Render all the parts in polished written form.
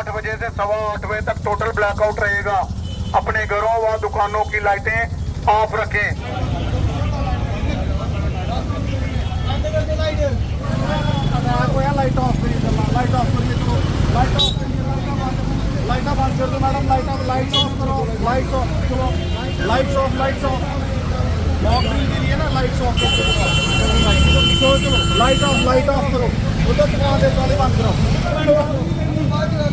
8 बजे से 8:15 बजे तक टोटल ब्लैकआउट रहेगा। अपने घरों व दुकानों की लाइटें ऑफ रखें। लाइट ऑफ करिए, लाइट ऑफ करिए, लाइट ऑफ करिए, लाइट बंद कर दो मैडम, लाइट ऑफ करो, लाइट ऑफ चलो, लाइट्स ऑफ मॉकड्रिल के लिए ना लाइट्स ऑफ कर दो। चलो लाइट ऑफ करो, उधर दुकान दे वाले बंद करो, लाइट बंद कर दो,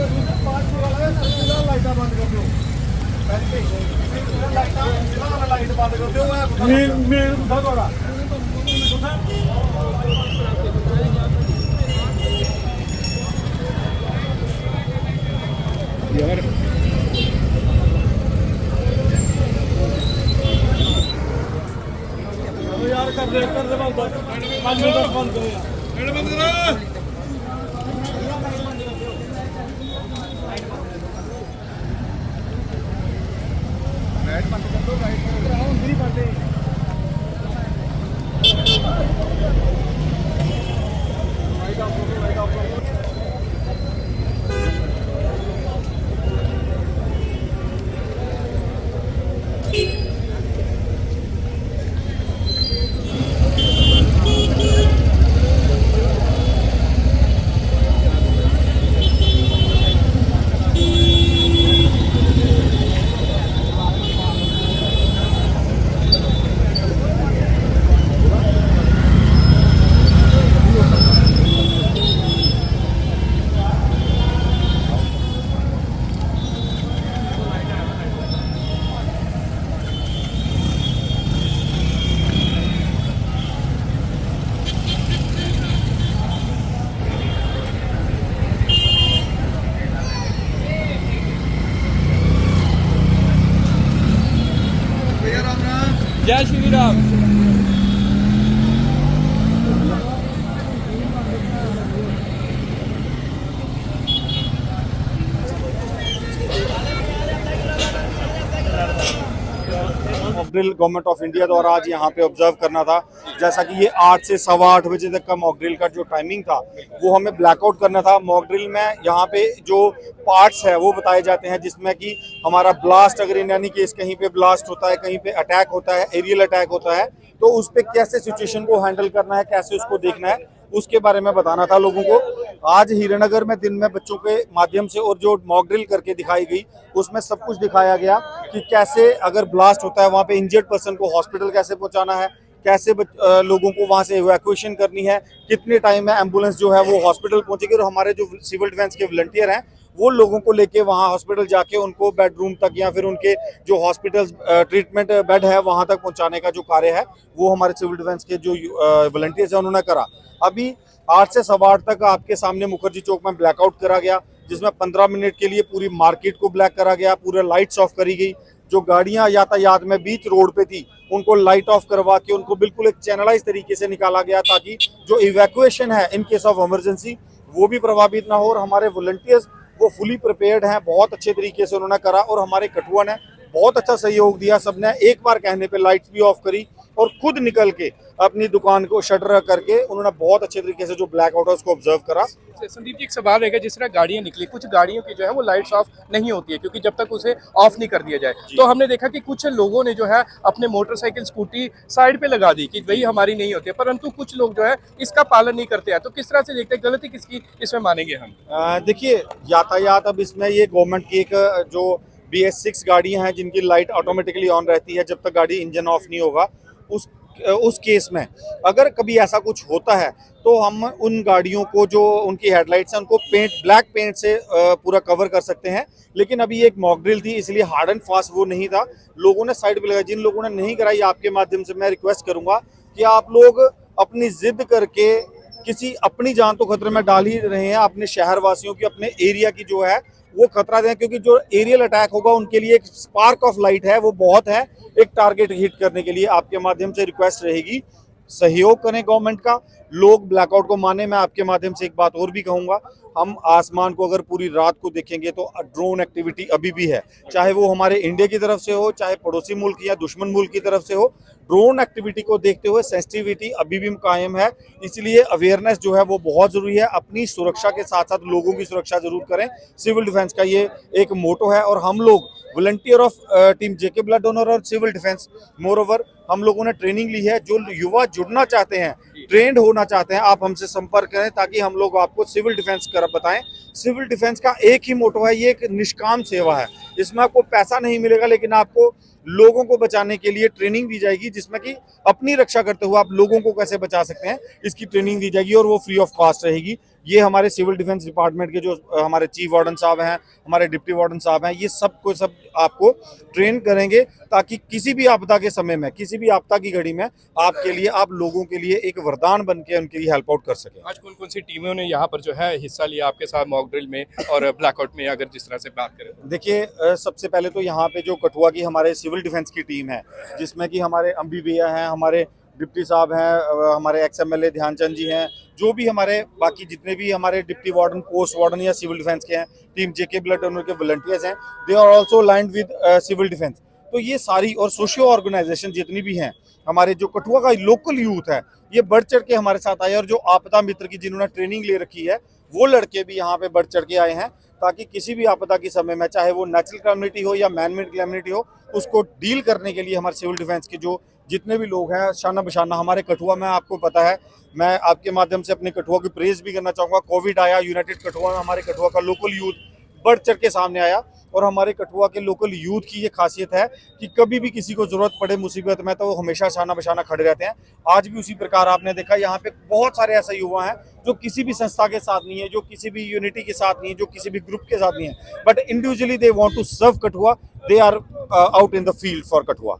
लाइट बंद कर दो, मेन भगोड़ा यार यार कर दे बंद 5 मिनट बंद करो यार, बंद करो। लाइट बंद कर दो, लाइट बंद कराओ, नहीं बंद है। लाइट ऑफ करो, लाइट ऑफ करो। जय Shri Ram. Mock drill government of India द्वारा आज यहाँ पे ऑब्जर्व करना था। जैसा कि ये 8 से 8:15 बजे तक का मॉकड्रिल का जो टाइमिंग था वो हमें ब्लैकआउट करना था। मॉकड्रिल में यहाँ पे जो पार्ट्स है वो बताए जाते हैं, जिसमें कि हमारा ब्लास्ट, अगर इन यानी केस कहीं पे ब्लास्ट होता है, कहीं पे अटैक होता है, एरियल अटैक होता है, तो उस पर कैसे सिचुएशन को हैंडल करना है, कैसे उसको देखना है, उसके बारे में बताना था लोगों को। आज हीरानगर में दिन में बच्चों के माध्यम से और जो मॉक ड्रिल करके दिखाई गई उसमें सब कुछ दिखाया गया कि कैसे अगर ब्लास्ट होता है वहाँ पे इंजर्ड पर्सन को हॉस्पिटल कैसे पहुँचाना है, कैसे लोगों को वहाँ से इवैक्यूएशन करनी है, कितने टाइम में एम्बुलेंस जो है वो हॉस्पिटल पहुँचेगी, और हमारे जो सिविल डिफेंस के वॉलंटियर हैं वो लोगों को लेके वहाँ हॉस्पिटल जाके उनको बेडरूम तक या फिर उनके जो हॉस्पिटल ट्रीटमेंट बेड है वहाँ तक पहुँचाने का जो कार्य है वो हमारे सिविल डिफेंस के जो वॉलंटियर्स हैं उन्होंने करा। अभी 8 से 8:15 तक आपके सामने मुखर्जी चौक में ब्लैकआउट करा गया, जिसमें 15 मिनट के लिए पूरी मार्केट को ब्लैक करा गया, पूरे लाइट्स ऑफ करी गई। जो गाड़ियां यातायात में बीच रोड पे थी उनको लाइट ऑफ करवा के उनको बिल्कुल एक चैनलाइज तरीके से निकाला गया, ताकि जो इवैक्यूएशन है इन केस ऑफ इमरजेंसी वो भी प्रभावित ना हो। और हमारे वॉलंटियर्स वो फुली प्रिपेयर्ड हैं, बहुत अच्छे तरीके से उन्होंने करा, और हमारे कठुआ ने बहुत अच्छा सहयोग दिया। सबने एक बार कहने पे लाइट्स भी ऑफ करी और खुद निकल के अपनी दुकान को शटर करके उन्होंने बहुत अच्छे तरीके से जो ब्लैक आउट है उसको ऑब्जर्व करा। संदीप जी, एक सवाल रहेगा, जिस तरह गाड़ियां निकली, कुछ गाड़ियों की जो है वो लाइट्स ऑफ नहीं होती है क्योंकि जब तक उसे ऑफ नहीं कर दिया जाए, तो हमने देखा कि कुछ लोगों ने जो है अपने मोटरसाइकिल, स्कूटी साइड पे लगा दी कि भाई हमारी नहीं होती है, परंतु कुछ लोग जो है इसका पालन नहीं करते हैं। तो किस तरह से देखते हैं, गलती किसकी इसमें मानेंगे हम? देखिए, यातायात अब इसमें ये गवर्नमेंट की एक जो BS6 गाड़ियां हैं जिनकी लाइट ऑटोमेटिकली ऑन रहती है जब तक गाड़ी इंजन ऑफ नहीं होगा, उस केस में अगर कभी ऐसा कुछ होता है तो हम उन गाड़ियों को जो उनकी हेडलाइट्स हैं उनको ब्लैक पेंट से पूरा कवर कर सकते हैं। लेकिन अभी एक मॉक ड्रिल थी इसलिए हार्ड एंड फास्ट वो नहीं था, लोगों ने साइड पे लगाया। जिन लोगों ने नहीं कराई, आपके माध्यम से मैं रिक्वेस्ट करूंगा कि आप लोग अपनी जिद करके किसी अपनी जान तो खतरे में डाल ही रहे हैं, अपने शहर वासियों की, अपने एरिया की जो है वो खतरा दें, क्योंकि जो एरियल अटैक होगा उनके लिए एक स्पार्क ऑफ लाइट है वो बहुत है एक टारगेट हिट करने के लिए। आपके माध्यम से रिक्वेस्ट रहेगी, सहयोग करें गवर्नमेंट का, लोग ब्लैकआउट को माने। मैं आपके माध्यम से एक बात और भी कहूंगा, हम आसमान को अगर पूरी रात को देखेंगे तो ड्रोन एक्टिविटी अभी भी है, चाहे वो हमारे इंडिया की तरफ से हो, चाहे पड़ोसी मुल्क या दुश्मन मुल्क की तरफ से हो। ड्रोन एक्टिविटी को देखते हुए सेंसिटिविटी अभी भी कायम है, इसलिए अवेयरनेस जो है वो बहुत ज़रूरी है। अपनी सुरक्षा के साथ साथ लोगों की सुरक्षा जरूर करें। सिविल डिफेंस का ये एक मोटो है और हम लोग volunteer of team JK blood donor और सिविल डिफेंस, मोर ओवर हम लोगों ने ट्रेनिंग ली है। जो युवा जुड़ना चाहते हैं, ट्रेंड होना चाहते हैं, आप हमसे संपर्क करें ताकि हम लोग आपको सिविल डिफेंस कर बताएं। सिविल डिफेंस का एक ही मोटो है, ये एक निष्काम सेवा है। इसमें आपको पैसा नहीं मिलेगा, लेकिन आपको लोगों को बचाने के लिए ट्रेनिंग दी जाएगी, जिसमें कि अपनी रक्षा करते हुए आप लोगों को कैसे बचा सकते हैं इसकी ट्रेनिंग दी जाएगी और वो फ्री ऑफ कॉस्ट रहेगी। ये हमारे सिविल डिफेंस डिपार्टमेंट के जो हमारे चीफ वार्डन साहब हैं, हमारे डिप्टी वार्डन साहब हैं, ये सब को सब आपको ट्रेन करेंगे ताकि किसी भी आपदा के समय में, किसी भी आपदा की घड़ी में आपके लिए, आप लोगों के लिए एक वरदान बन के उनके लिए हेल्प आउट कर सके। आज कौन कौन सी टीमों ने यहाँ पर जो है हिस्सा लिया आपके साथ मॉक ड्रिल में और ब्लैकआउट में, अगर जिस तरह से बात करें? देखिए, सबसे पहले तो यहाँ पे जो कठुआ की हमारे सिविल डिफेंस की टीम है, जिसमें कि हमारे अम्बी भैया हैं, हमारे डिप्टी साहब हैं, हमारे XMLA ध्यानचंद जी हैं, जो भी हमारे बाकी जितने भी हमारे डिप्टी वार्डन, पोस्ट वार्डन या सिविल डिफेंस के हैं, टीम जेके ब्लड डोनर के वॉलंटियर्स हैं, they are also aligned with civil defence. तो ये सारी और सोशियो ऑर्गेनाइजेशन जितनी भी हैं, हमारे जो कठुआ का लोकल यूथ है, ये बढ़ चढ़ के हमारे साथ आए। और जो आपदा मित्र की जिन्होंने ट्रेनिंग ले रखी है, वो लड़के भी यहाँ पे बढ़ चढ़ के आए हैं ताकि किसी भी आपदा के समय में, चाहे वो नेचुरल कैलेमिटी हो या मैन मेड कैलेमिटी हो, उसको डील करने के लिए हमारे सिविल डिफेंस के जो जितने भी लोग हैं, शाना बशाना हमारे कठुआ में, आपको पता है, मैं आपके माध्यम से अपने कठुआ की प्रेज भी करना चाहूँगा। कोविड आया, यूनाइटेड कठुआ में हमारे कठुआ का लोकल यूथ बढ़ चढ़ के सामने आया। और हमारे कठुआ के लोकल यूथ की ये खासियत है कि कभी भी किसी को जरूरत पड़े मुसीबत में, तो वो हमेशा शाना बशाना खड़े रहते हैं। आज भी उसी प्रकार आपने देखा, यहाँ पे बहुत सारे ऐसे युवा हैं जो किसी भी संस्था के साथ नहीं है, जो किसी भी यूनिटी के साथ नहीं है, जो किसी भी ग्रुप के साथ नहीं है, but individually they want to serve Kathua, they are out in the field for Kathua.